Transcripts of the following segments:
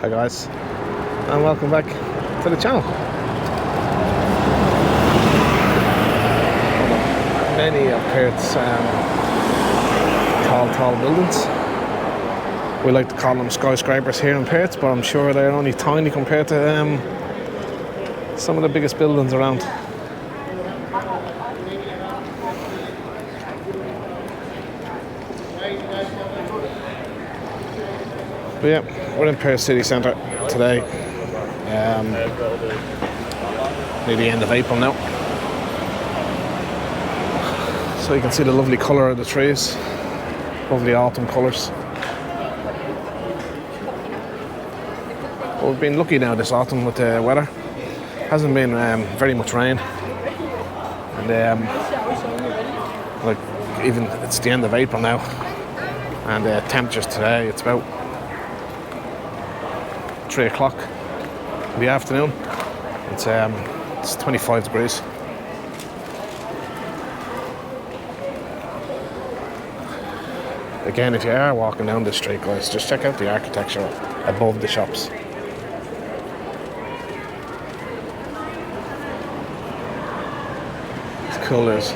Hi guys, and welcome back to the channel. Many of Perth's tall buildings. We like to call them skyscrapers here in Perth, but I'm sure they're only tiny compared to some of the biggest buildings around. But yeah, we're in Perth city centre today. Near the end of April now. So you can see the lovely colour of the trees. Lovely autumn colours. Well, we've been lucky now this autumn with the weather. Hasn't been very much rain. And like even it's the end of April now. And the temperatures today, it's about 3 o'clock in the afternoon. It's 25 degrees. Again, if you are walking down the street, guys, just check out the architecture above the shops. It's cool as.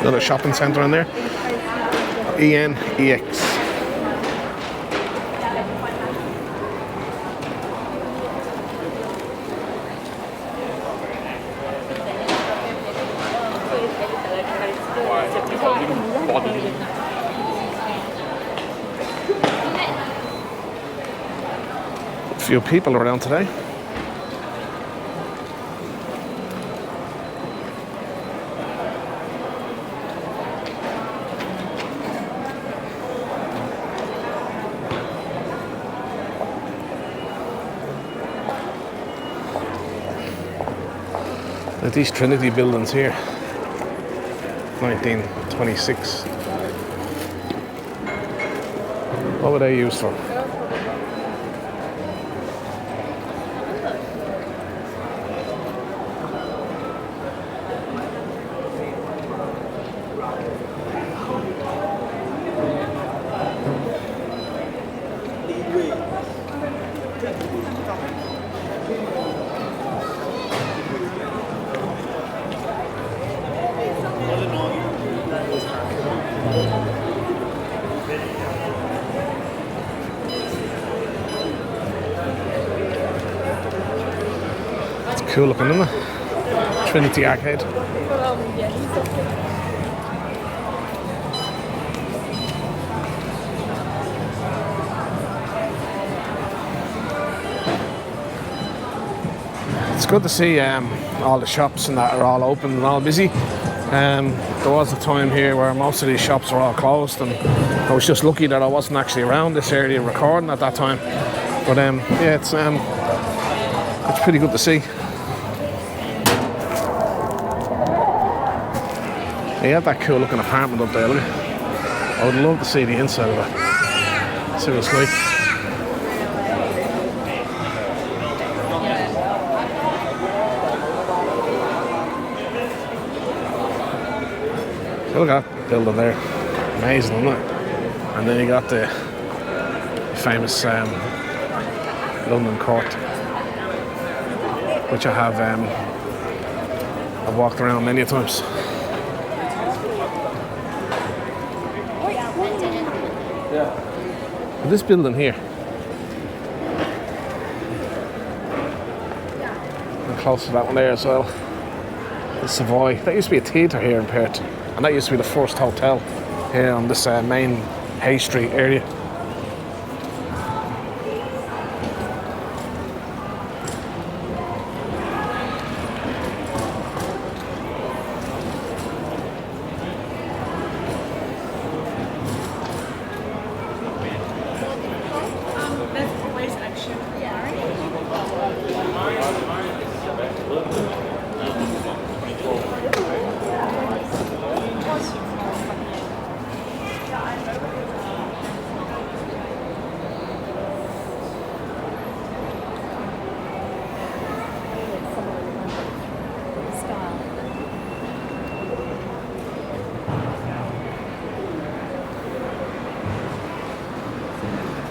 Another shopping centre in there. ENEX. A few people around today. These Trinity buildings here, 1926. What were they used for? Cool looking, isn't it? Trinity Arcade. It's good to see all the shops and that are all open and all busy. There was a time here where most of these shops were all closed, and I was just lucky that I wasn't actually around this area recording at that time. But yeah, it's pretty good to see. They have that cool looking apartment up there, look. I would love to see the inside of it. See what it's like. Look at that building there. Amazing, isn't it? And then you got the famous London Court, which I have I've walked around many times. This building here, close to that one there as well. The Savoy. That used to be a theatre here in Perth, and that used to be the first hotel here on this main Hay Street area.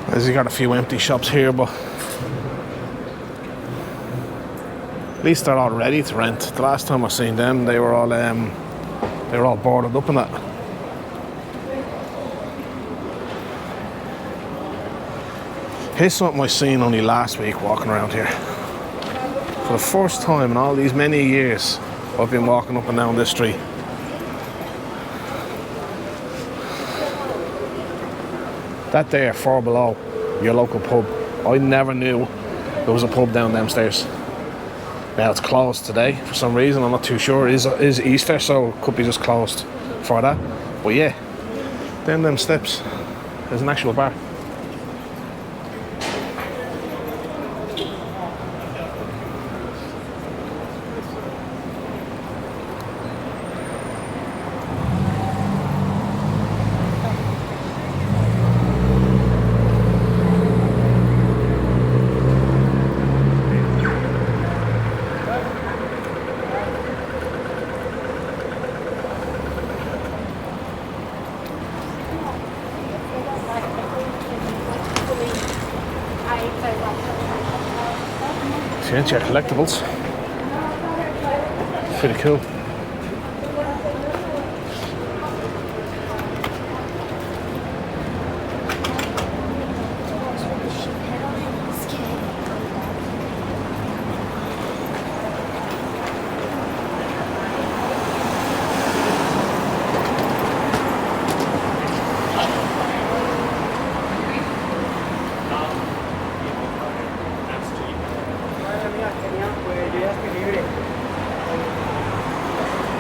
As you got a few empty shops here, but at least they're all ready to rent. The last time I seen them, they were all boarded up and that. Here's something I seen only last week walking around here. For the first time in all these many years, I've been walking up and down this street. That there, far below, your local pub. I never knew there was a pub down them stairs. Now it's closed today for some reason. I'm not too sure. It is Easter, so it could be just closed for that. But yeah, down them steps, there's an actual bar. Your collectibles. Pretty cool.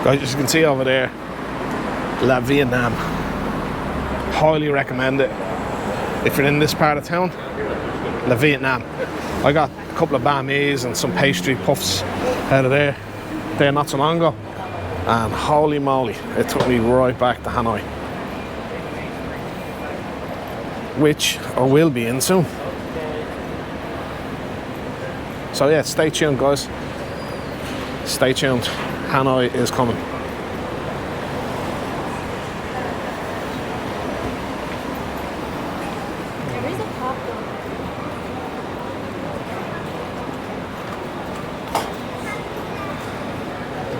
Guys, as you can see over there, La Vietnam. Highly recommend it. If you're in this part of town, La Vietnam. I got a couple of banh mi's and some pastry puffs out of there not so long ago. And holy moly, it took me right back to Hanoi. Which I will be in soon. So yeah, stay tuned guys. Stay tuned. Hanoi is coming. There is a popcorn.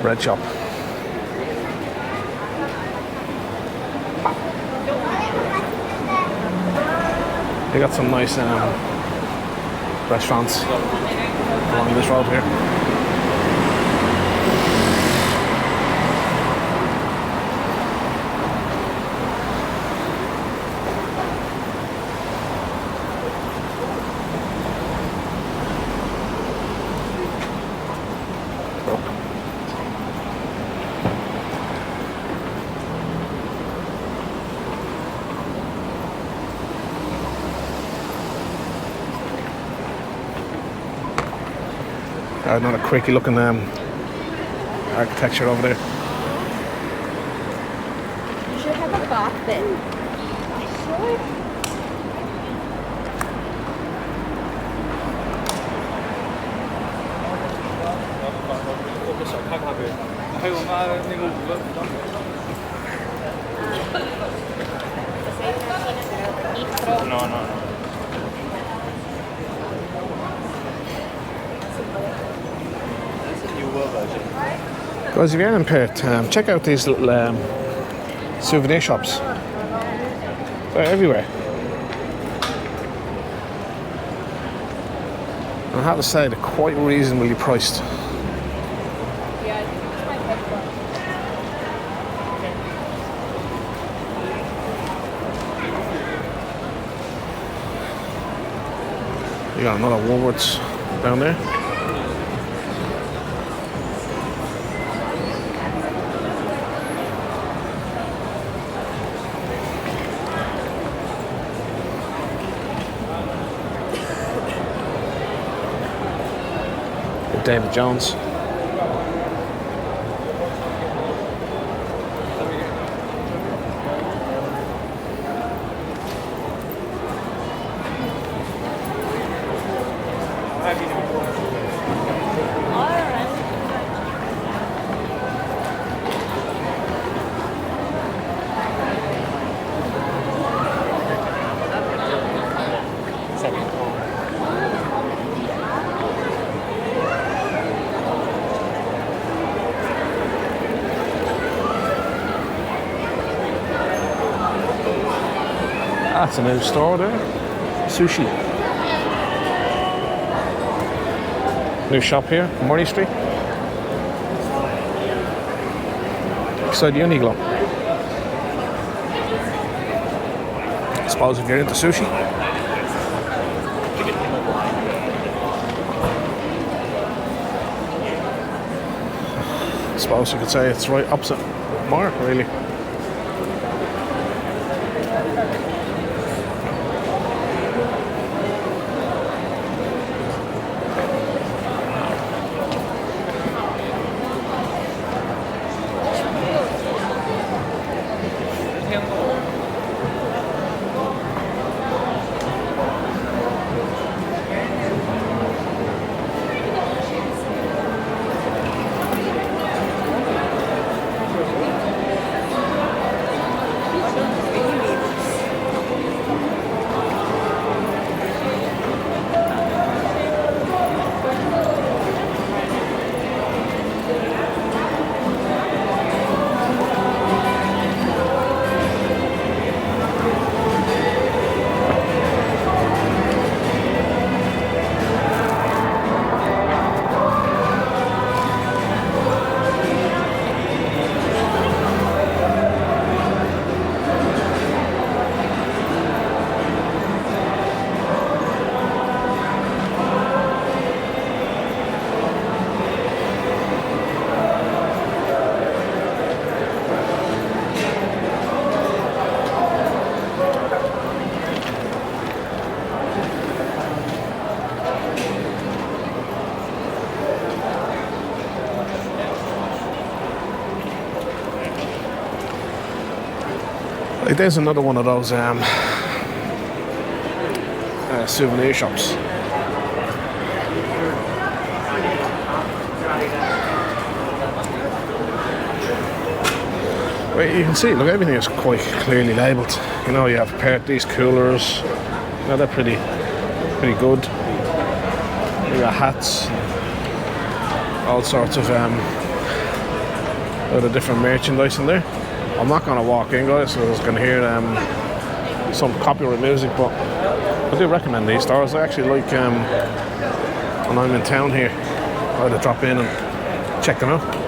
Bread shop. They got some nice restaurants along this road here. Another quickie looking architecture over there. You should have a bath bin. I should. No. Guys, if you're in Perth, check out these little souvenir shops. They're everywhere. And I have to say, they're quite reasonably priced. You got another Woolworths down there. David Jones. That's a new store there. Sushi. New shop here, Murray Street. Beside the Uniqlo. I suppose if you're into sushi. I suppose you could say it's right opposite Mark, really. Like there's another one of those souvenir shops. Well, you can see, look, everything is quite clearly labelled. You know, you have Perth, these coolers. You know, they're pretty good. You got hats, all sorts of other different merchandise in there. I'm not going to walk in, guys, so I was going to hear some copyright music, but I do recommend these stores. I actually like when I'm in town here, I like to drop in and check them out.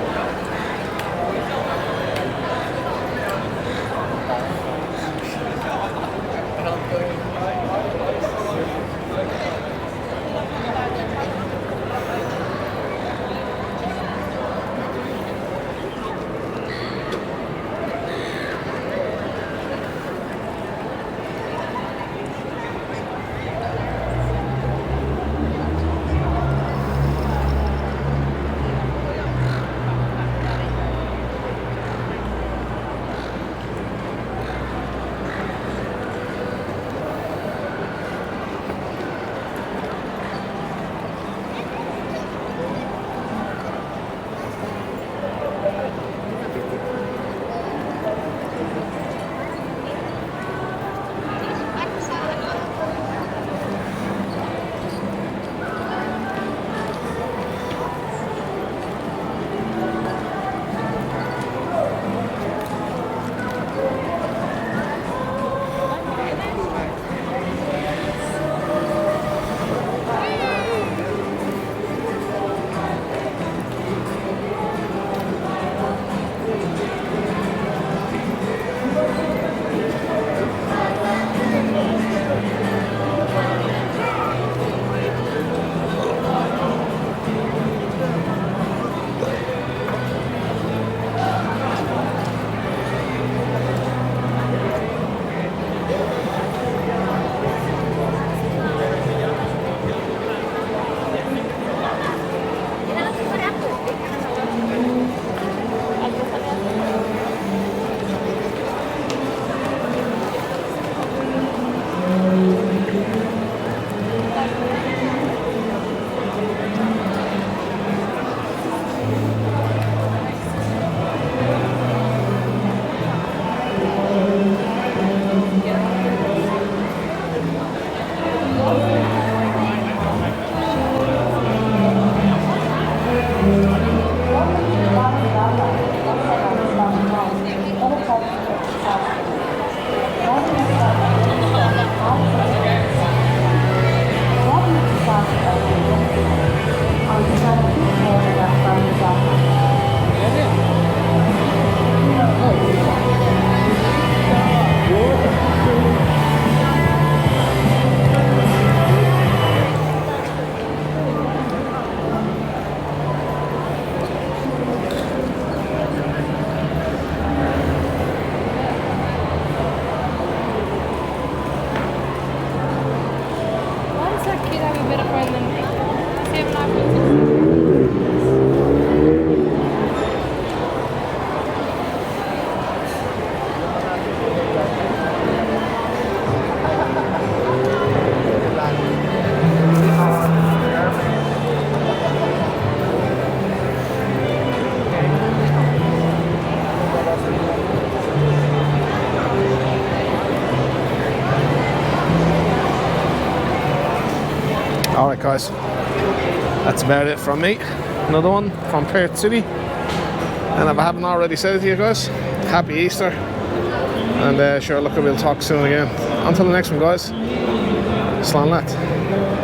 Alright guys, that's about it from me. Another one from Perth City. And if I haven't already said it to you guys, happy Easter. And sure, look, we'll talk soon again. Until the next one guys, slán leat.